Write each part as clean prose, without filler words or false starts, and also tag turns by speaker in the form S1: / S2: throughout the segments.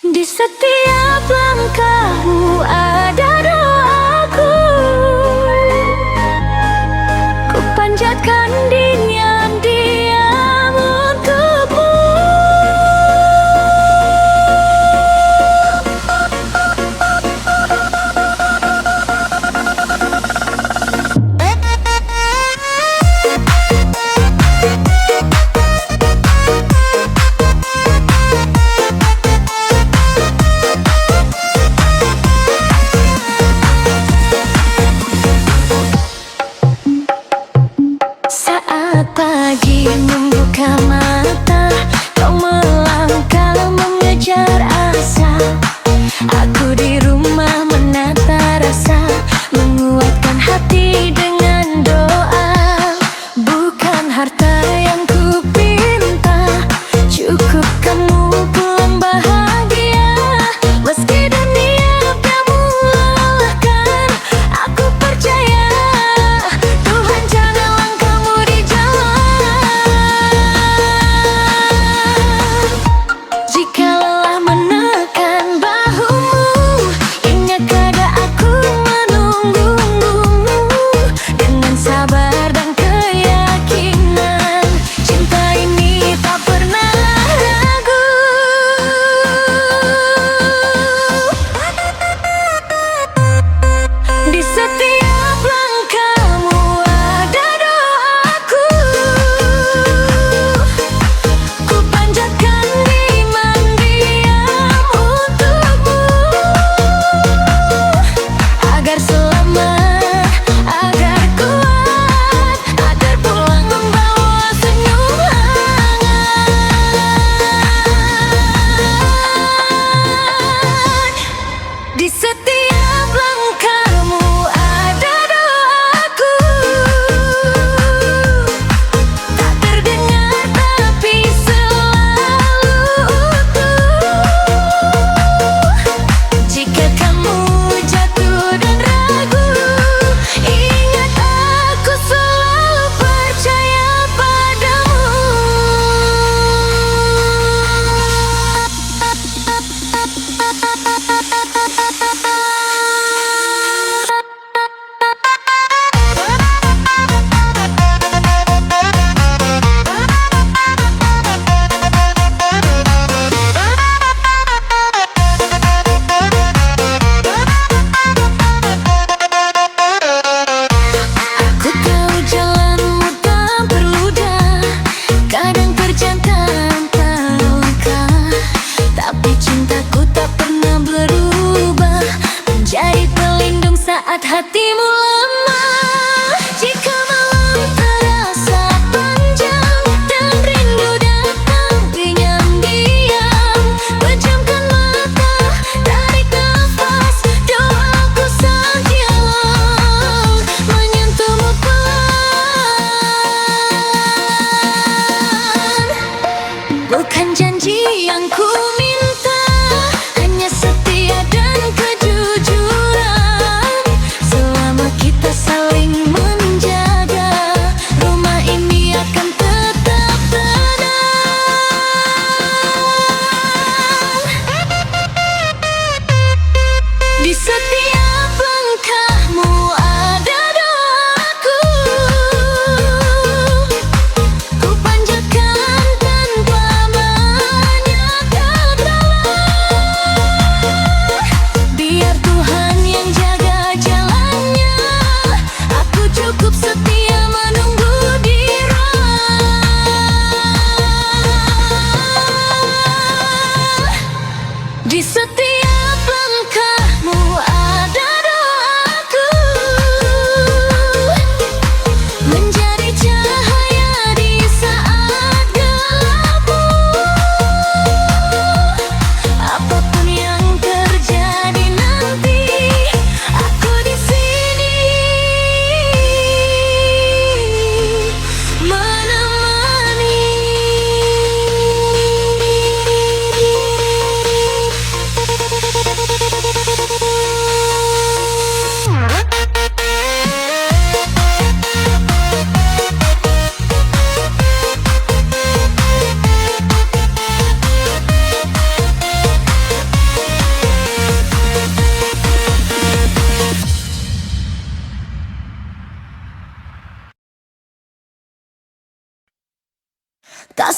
S1: Di setiap langkahmu ada doaku. Ku panjatkan diam-diam untukmu.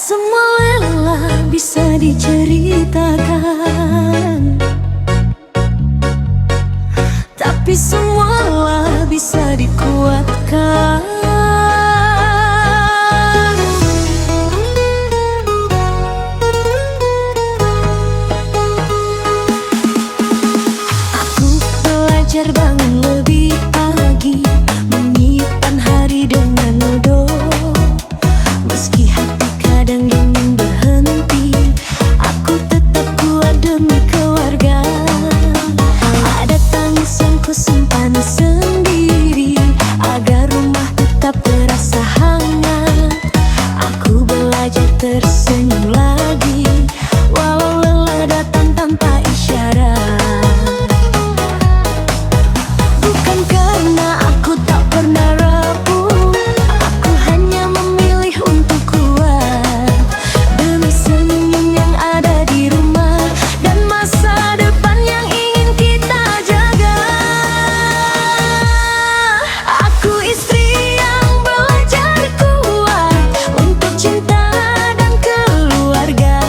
S1: semua lelah bisa diceritakan, tapi semualah bisa dikuatkan. Aku belajar bangun lebih pagi, menyimpan hari dengan doa. Meski hati kadang ingin berhenti, aku tetap kuat demi keluarga. Ada tangis yang ku simpan sendiri, agar rumah tetap terasa hangat. Aku belajar tersenyum lagi, walau lelah datang tanpa isyarat. Bukan karena aku tak pernah rapuh, aku hanya memilih untuk kuat demi senyum yang ada di rumah dan masa depan yang ingin kita jaga. Aku istri yang belajar kuat untuk cinta dan keluarga.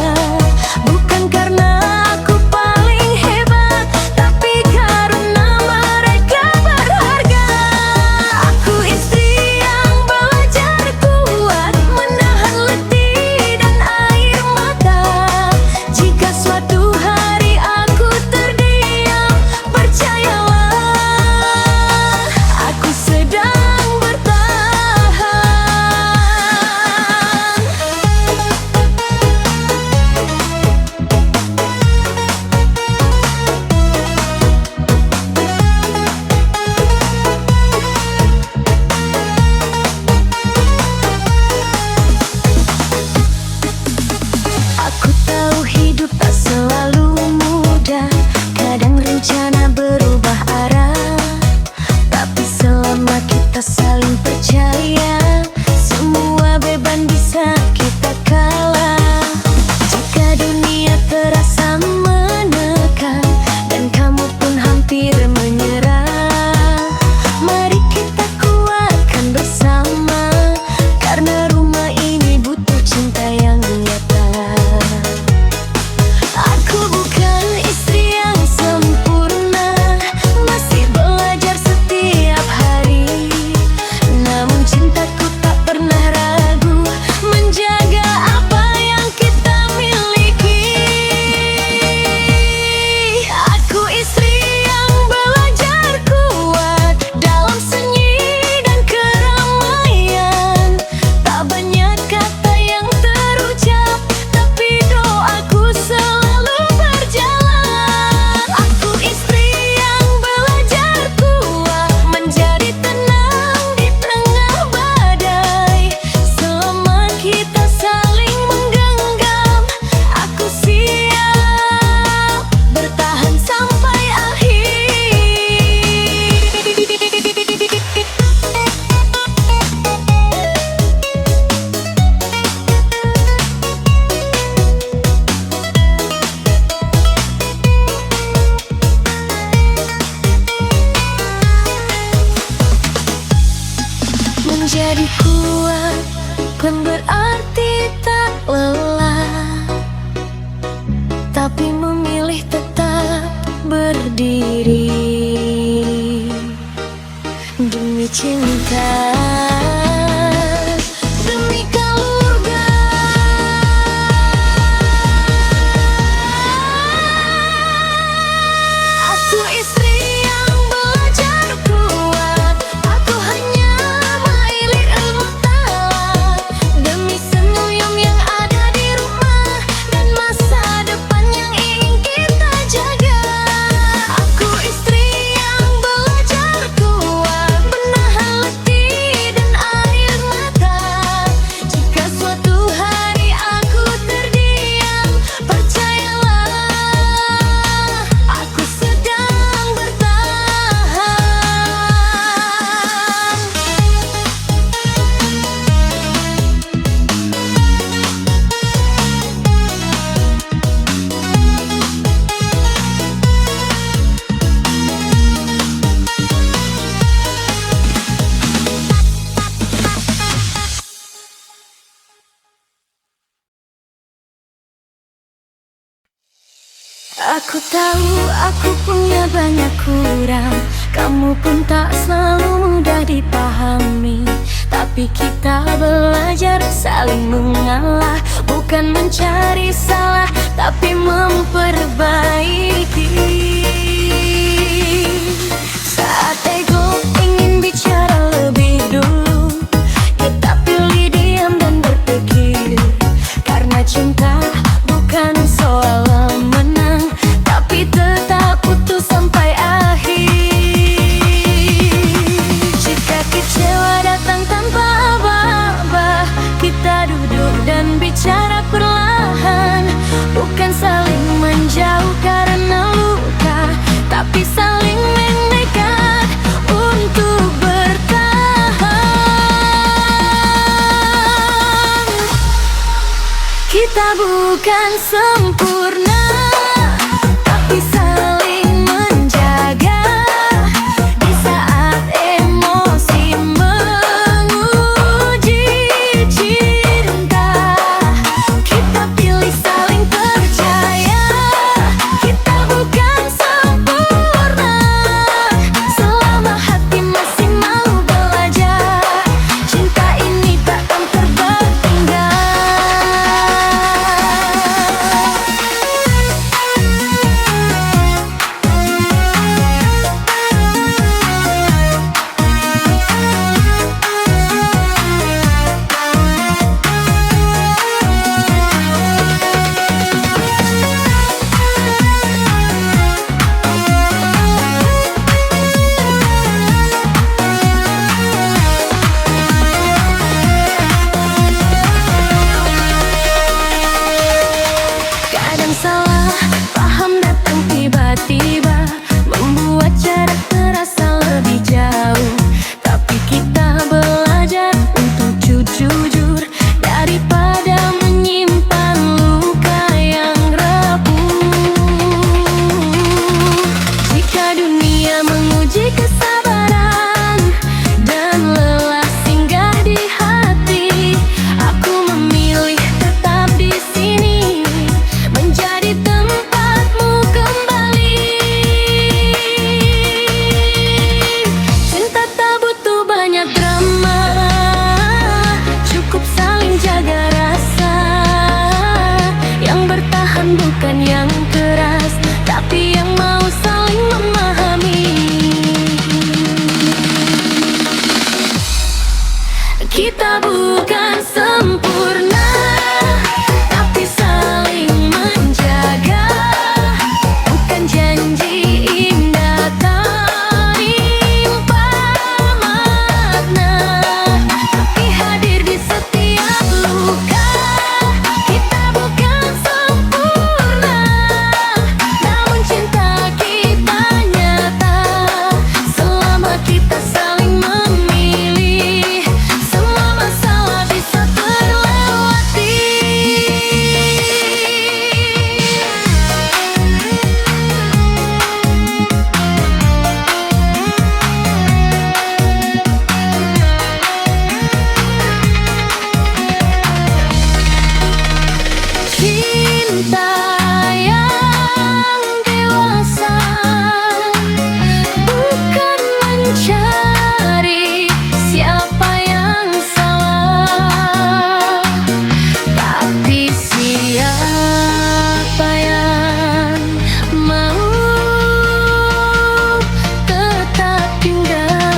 S1: Bukan karena aku paling hebat, tapi karena mereka berharga. Aku istri yang belajar kuat menahan letih dan air mata. Jika suatu hari aku terdiam, percayalah aku sedang bertahan. Aku tahu hidup tak selalu mudah, kadang rencana berubah arah. Tapi selama kita saling percaya, semua beban bisa kita kalah. Jika dunia terasa menekan dan kamu pun hampir menyerah, mari kita kuatkan bersama, karena rumah ini butuh cinta yang nyata. Aku bukan istri yang sempurna, masih belajar setiap hari. Namun cintaku tak pernah ragu menjaga apa yang kita miliki. Aku istri yang belajar kuat dalam sunyi dan keramaian. Tak banyak kata yang terucap, tapi doaku selalu berjalan. Aku istri yang belajar kuat menjadi tenang di tengah badai. Selama kita saling menggenggam, aku siap bertahan sampai akhir. Menjadi kuat bukan berarti tak lelah, tapi memilih tetap berdiri demi cinta, demi keluarga. Aku istri yang belajar kuat, aku hanya milik ilmu taat demi senyum yang ada di rumah dan masa depan yang ingin kita jaga. Aku Aku tahu aku punya banyak kurang, kamu pun tak selalu mudah dipahami. Tapi kita belajar saling mengalah, bukan mencari salah, tapi memperbaiki. Saat ego ingin bicara lebih dulu, kita pilih diam dan berpikir. Karena cinta bukan soal menang, tapi tetap utuh sampai akhir. Jika kecewa datang tanpa aba-aba, kita duduk dan bicara perlahan. Bukan saling menjauh karena luka, tapi saling mendekat untuk bertahan. Kita bukan sempurna, tapi saling menjaga. Di saat emosi menguji cinta, kita pilih saling percaya. Kita bukan sempurna, selama hati masih mau belajar. Cinta ini takkan tertinggal. Kadang salah paham datang tiba-tiba, membuat jarak terasa lebih jauh. Tapi kita belajar untuk jujur daripada menyimpan luka yang rapuh. Jika dunia menguji kesabaran dan lelah singgah di hati, aku memilih tetap di sini, menjadi tempatmu kembali. Cinta tak butuh banyak drama, cukup saling jaga rasa. Yang bertahan bukan yang keras, tapi yang mau saling memahami. Kita bukan sempurna, tapi saling menjaga. Bukan janji indah tanpa makna, tapi hadir di setiap luka. Kita bukan sempurna, namun cinta kita nyata. Selama kita saling memilih, semua masalah bisa terlewati. Cinta yang dewasa bukan mencari siapa yang salah, tapi siapa yang mau tetap tinggal.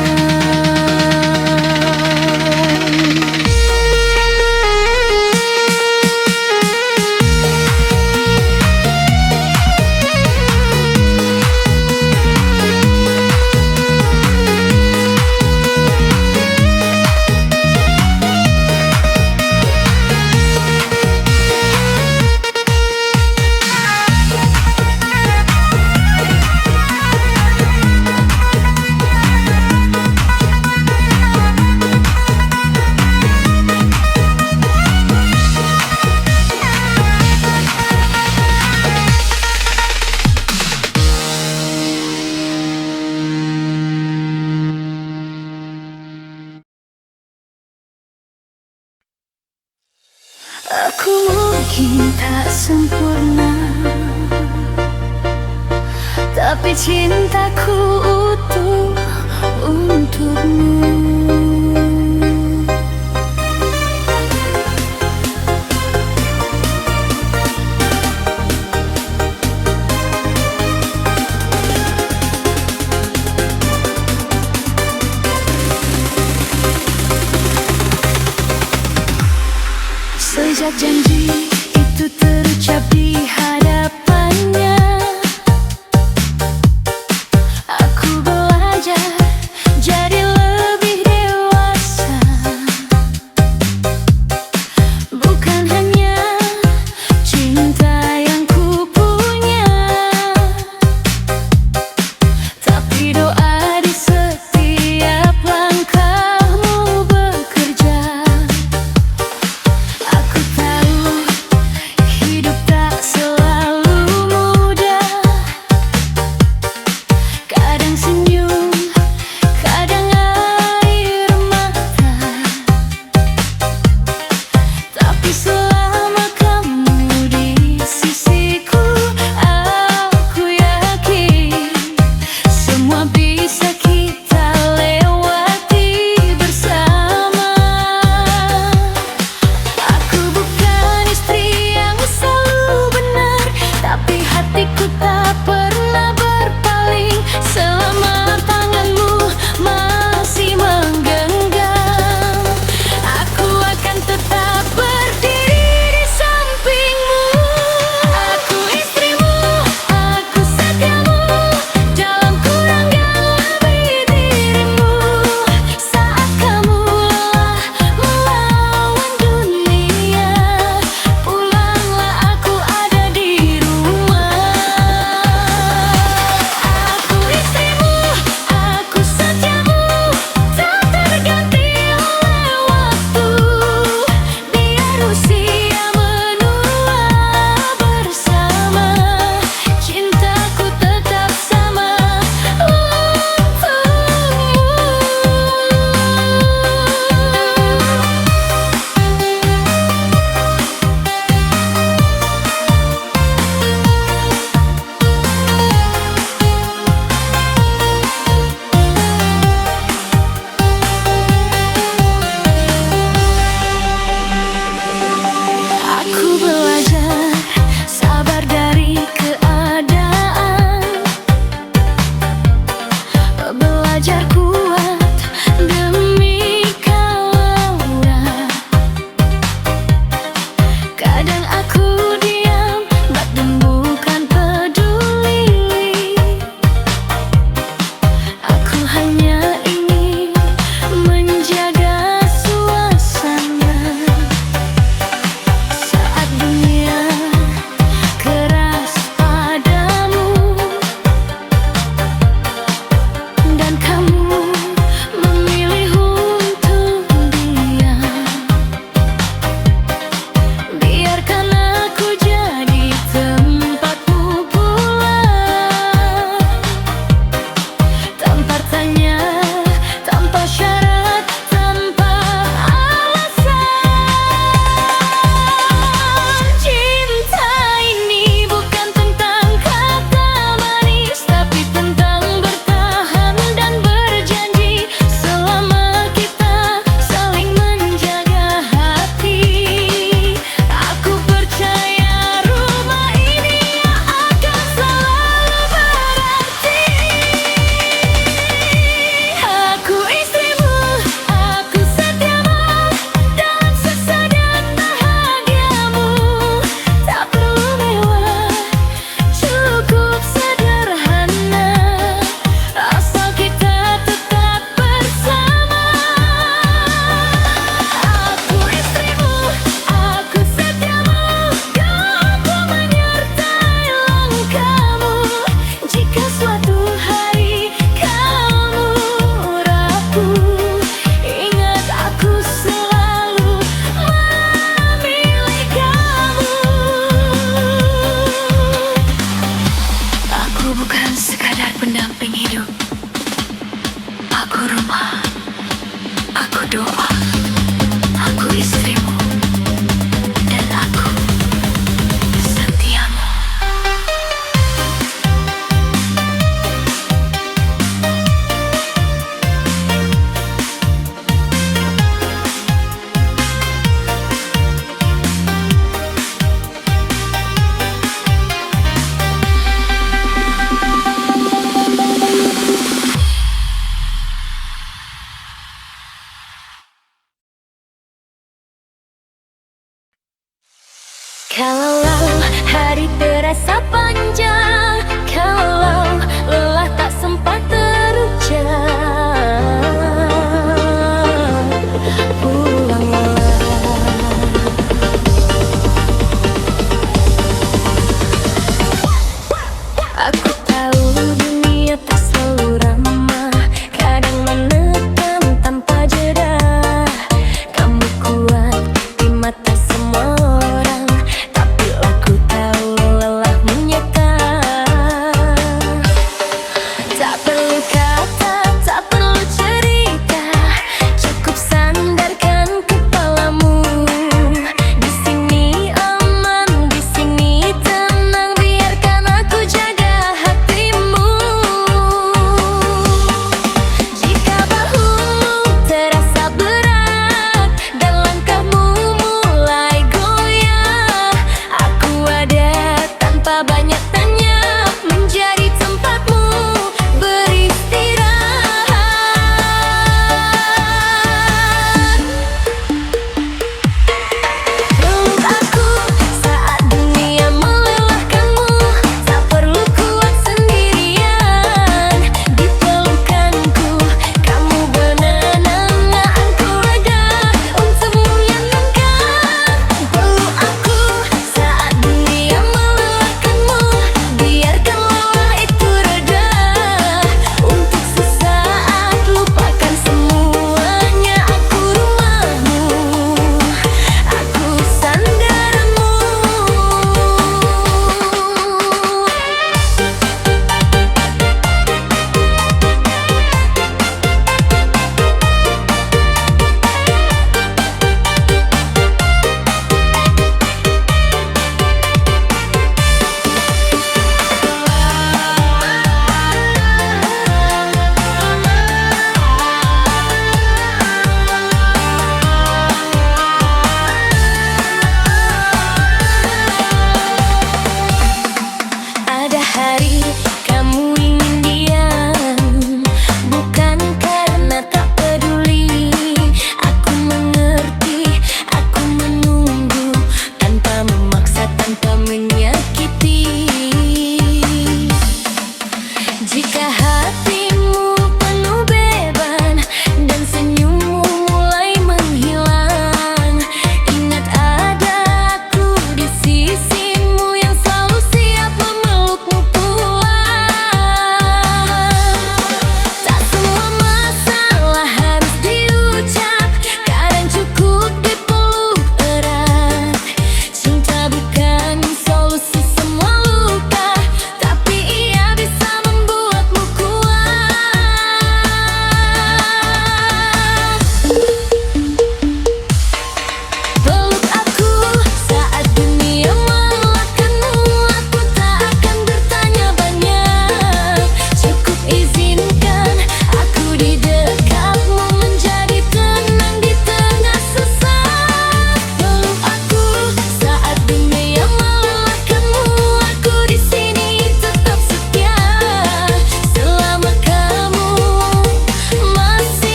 S1: Aku mungkin tak sempurna, Tapi cintaku utuh untukmu. Sejak janji itu terucap di hadapannya, aku belajar jadi lebih dewasa. Bukan hanya cinta yang ku punya, tapi doa di setiap langkahmu bekerja. Aku tahu hidup tak selalu mudah, kadang senyum, kadang air mata. Tapi selama kamu di sisiku, aku yakin semua bisa kita lewati bersama. Aku bukan istri yang selalu benar, tapi hatiku tak pernah berpaling selama tanganmu masih menggenggam. Aku akan tetap berdiri di sampingmu. Aku istrimu, aku setiamu, dalam kurang lebih dirimu. Saat kamu lelah melawan dunia, pulanglah, aku ada di rumah.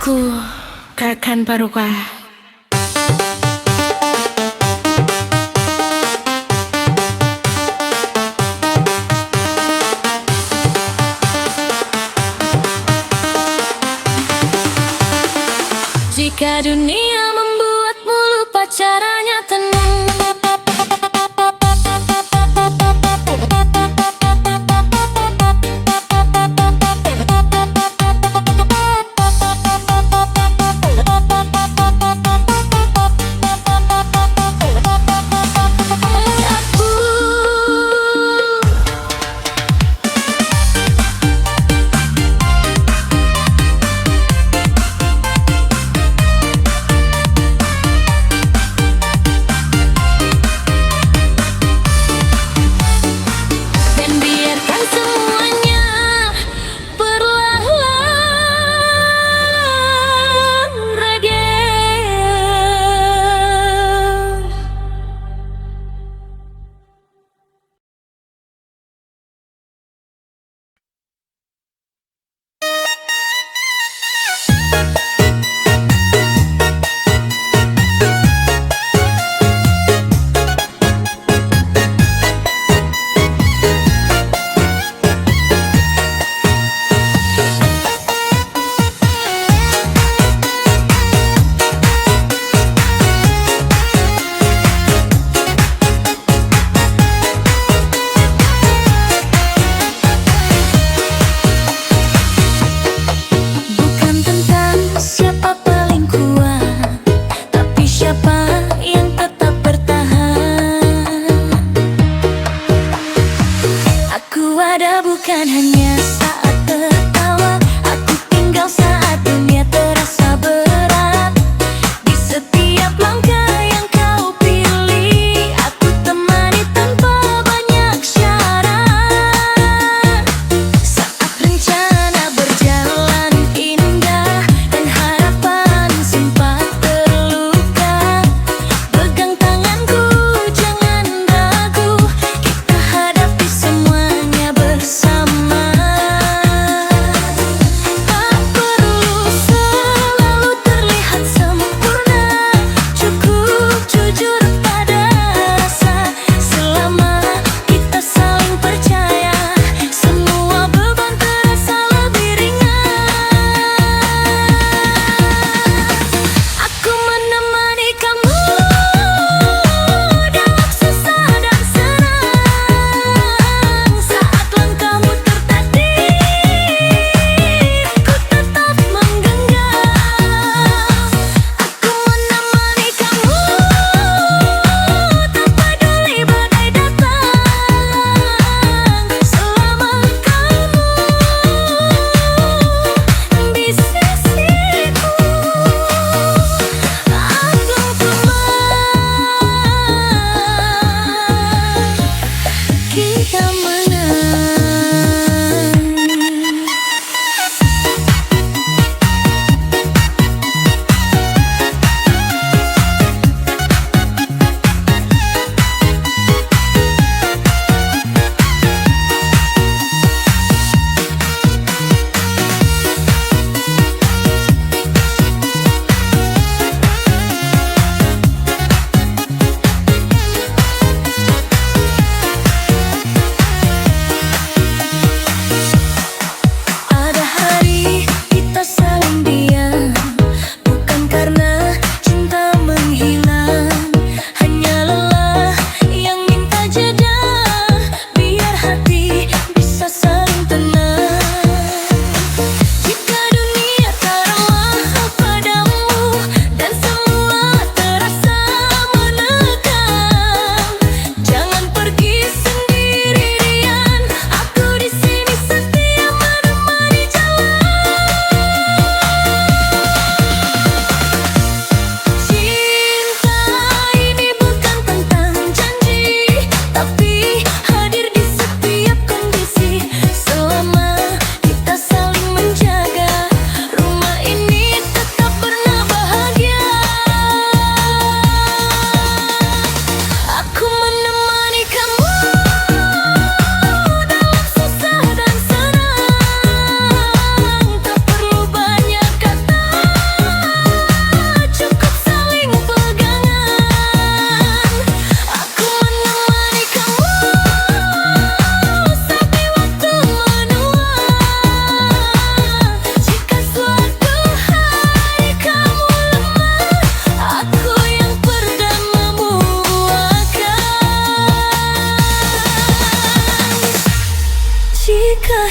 S2: Aku Kakan Barokah. Jika dunia membuatmu lupa caranya tenang,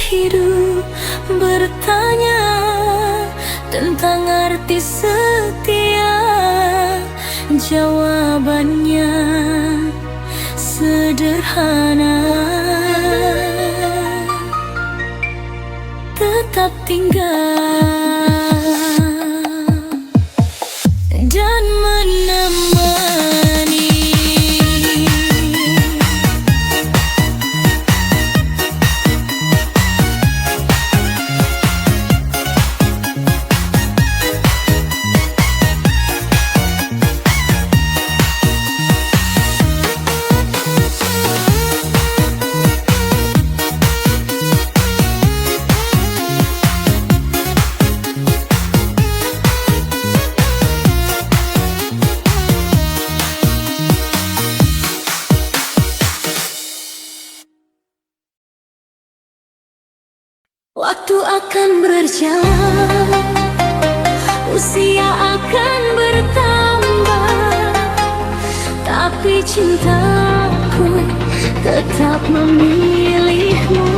S2: hidup bertanya tentang arti setia, jawabannya sederhana: tetap tinggal dan menemani. Waktu akan berjalan, usia akan bertambah, tapi cintaku tetap memilihmu.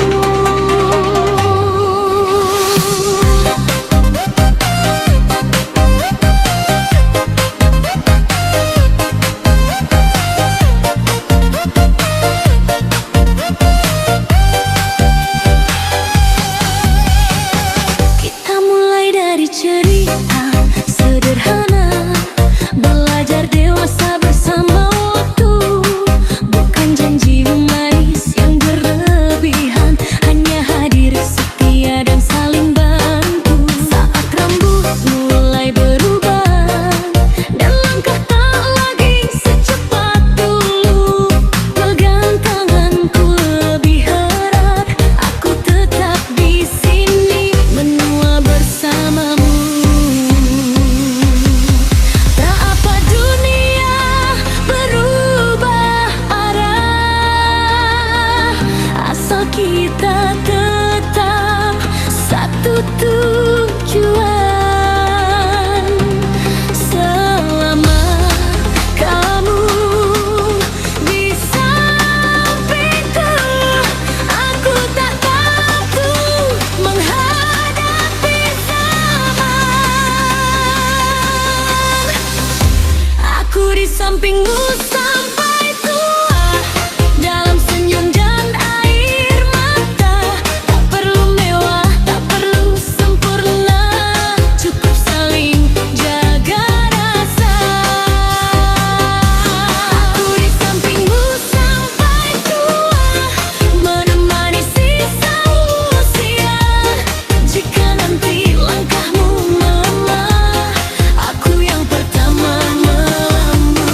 S2: Cerita sederhana, belajar dewasa bersama waktu, bukan janji manis yang berlebihan, hanya hadir setia dan saling bantu. Saat rambut mulai berubah dan langkah tak lagi secepat dulu, pegang tanganku lebih erat, aku tetap di sini menua bersamamu. Kita tetap satu tujuan. Selama kamu di sampingku, aku tak takut menghadapi zaman. Aku di sampingmu sampai tua, dalam senyum dan air mata. Tak perlu mewah, tak perlu sempurna, cukup saling jaga rasa. Aku di sampingmu sampai tua, menemani sisa usia. Jika nanti langkahmu melemah, aku yang pertama melambung.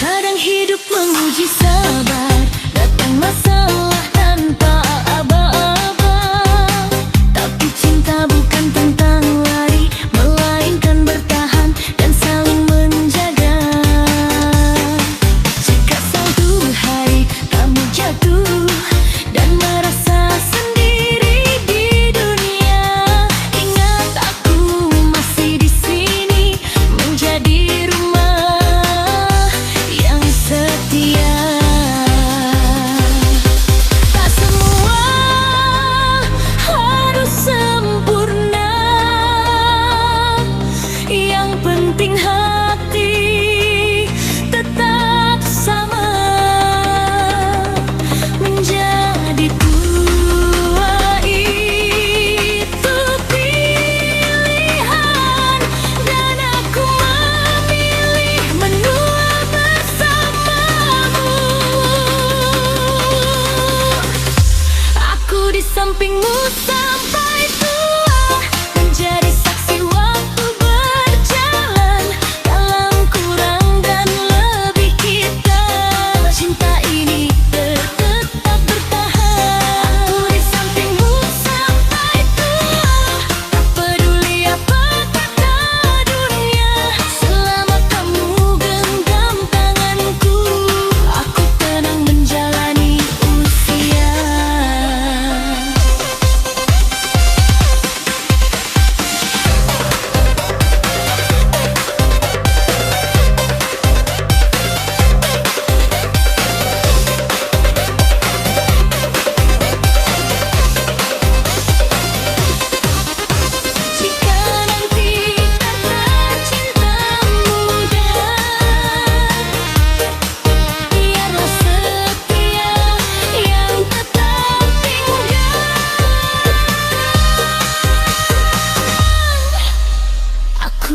S2: Kadang hidup menguji sabar, datang masalah tanpa aba-aba. Tapi cinta bukan tentang lari, melainkan bertahan dan saling menjaga. Jika suatu hari kamu jatuh dan merasa sendiri di dunia, ingat aku masih di sini menjadi rumah yang setia. Tak semua harus sempurna, yang penting hati tetap sama. Menjadi tua itu pilihan, dan aku memilih menua bersamamu. Aku di sampingmu sampai tua, menjadi saksi waktu berjalan,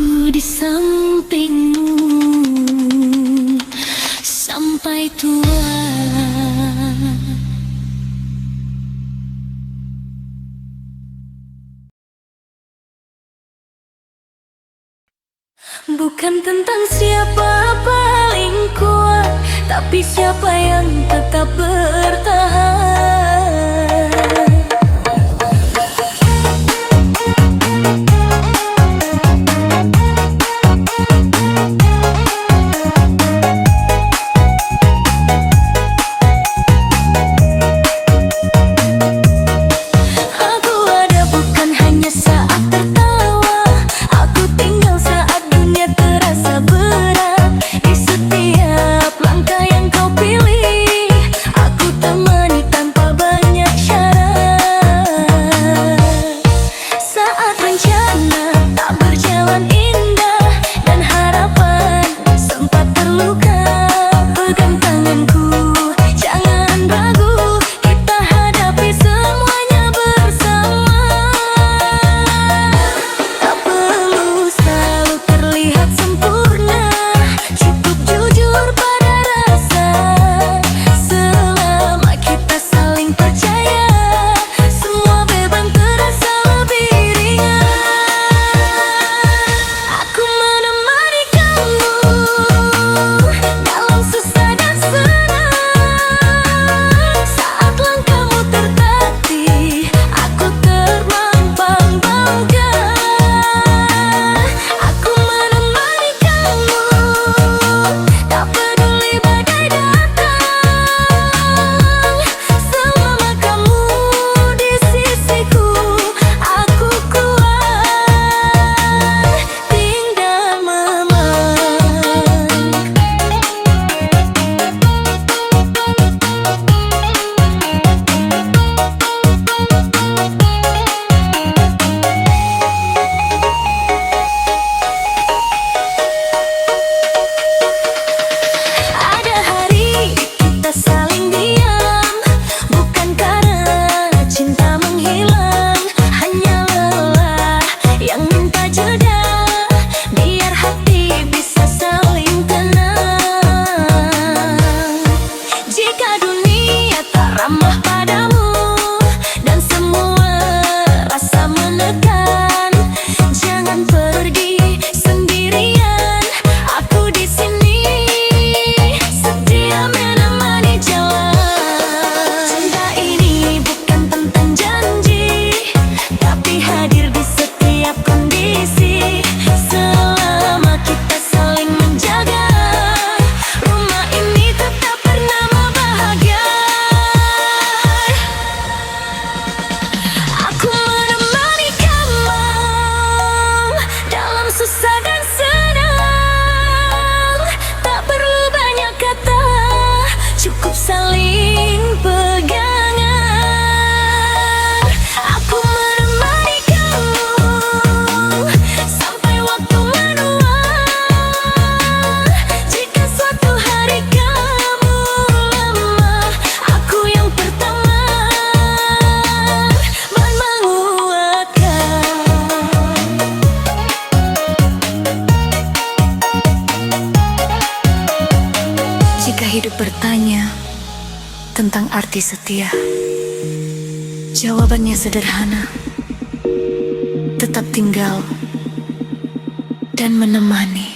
S2: Aku di sampingmu sampai tua. Bukan tentang siapa paling kuat, tapi siapa yang tetap bertahan. Aku ada bukan hanya saat tertawa, aku tinggal saat dunia terasa berat. Di setiap langkah yang kau pilih, aku temani tanpa banyak syarat. Saat rencana tak berjalan indah dan harapan sempat terluka, pegang tanganku, jangan ragu, kita hadapi semuanya bersama. Tak perlu selalu terlihat sempurna, cukup jujur pada rasa. Selama kita saling percaya, semua beban terasa lebih ringan. Aku menemani kamu dalam susah dan senang. Saat langkahmu tertatih, aku terpampang bangga. Aku menemani kamu, tak peduli badai datang. Selama kamu di sisiku, aku kuat, tinggal memang. Ada hari kita saling diam, bukan karena cinta menghilang, hanya lelah yang minta jeda, biar hati bisa saling tenang. Jika dunia tak ramah padamu dan semua rasa menekan, jangan pergi sendirian. Aku di sini setia menemani jalan. Cinta ini bukan tentang janji, tapi hadir di setiap kondisi. Selama kita saling menjaga, rumah ini tetap bernama bahagia. Aku menemani kamu dalam susah dan senang. Tak perlu banyak kata, cukup saling pegangan. Aku menemani kamu sampai waktu menua. Jika suatu hari kamu lemah, aku yang pertama menguatkan. Jika hidup bertanya tentang arti setia, jawabannya sederhana: tetap tinggal dan menemani.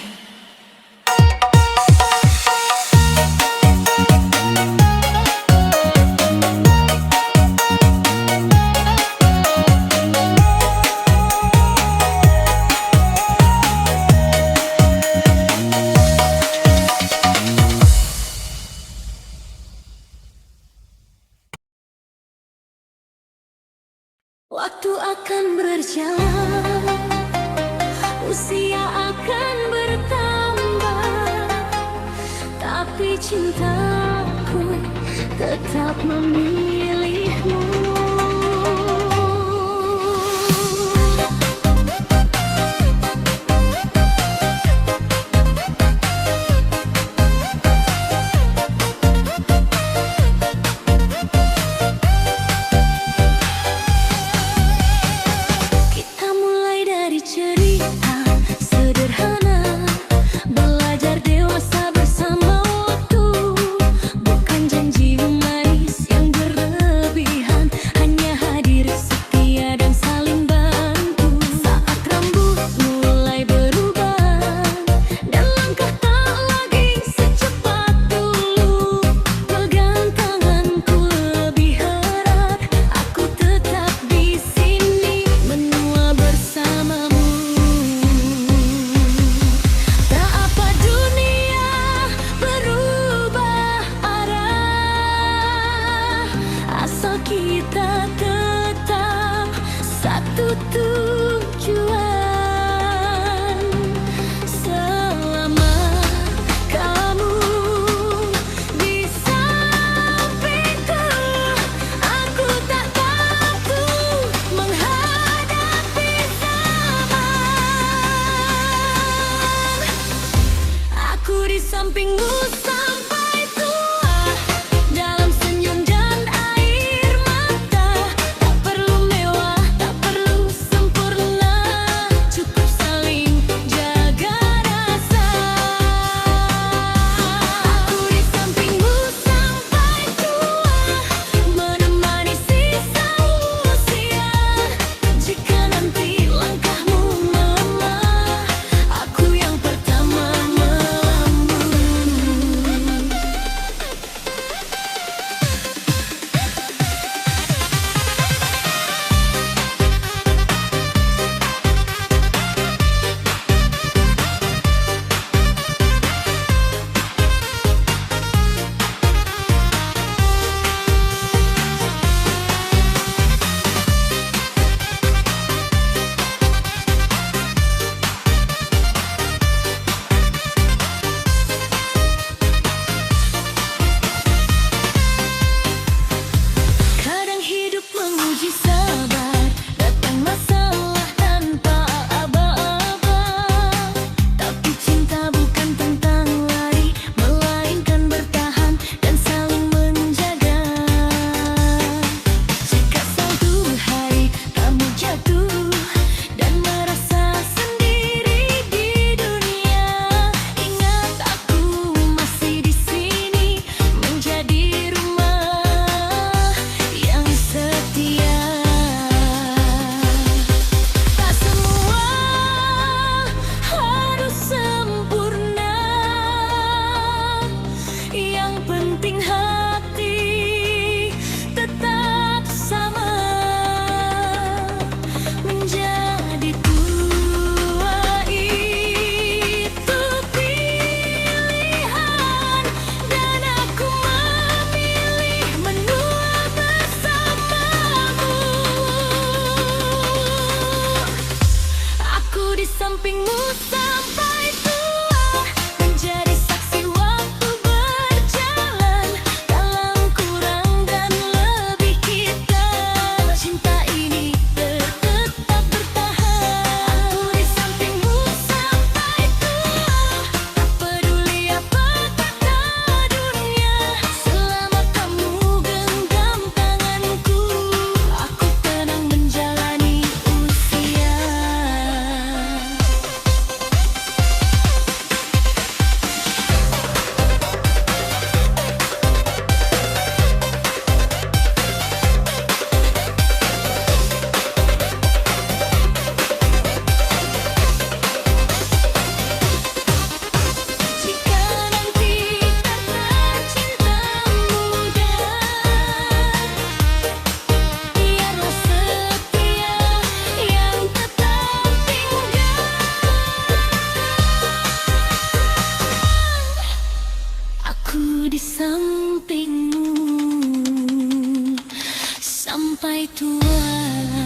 S2: Waktu akan berjalan, usia akan bertambah, tapi cintaku tetap memilihmu. Kita mulai dari cerita sederhana sampingmu sampai tua. Dalam senyum dan air mata, tak perlu mewah, tak perlu sempurna, cukup saling jaga rasa. Aku di sampingmu sampai tua, menemani sisa usia. Jika nanti langkahmu melemah, aku yang pertama melambung. Kadang hidup menguji sabar, datang masalah tanpa aba-aba. Tapi cinta bukan tentang lari, melainkan bertahan dan saling menjaga. Jika suatu hari kamu jatuh dan merasa sendiri di dunia, ingat aku masih di sini menjadi rumah yang setia. Tak semua harus sempurna, yang penting hati tetap sama. Menjadi tua itu pilihan, dan aku memilih menua bersamamu. Aku di sampingmu sampai tua, menjadi saksi waktu berjalan dalam kurang dan lebih kita. Cinta ini tetap bertahan. Aku di sampingmu sampai tua, tak peduli apa kata dunia. Selama kamu genggam tanganku, aku tenang menjalani usia. Jika nanti kata cinta muda, biarlah setia yang tetap tinggal. Aku di sampingmu sampai tua.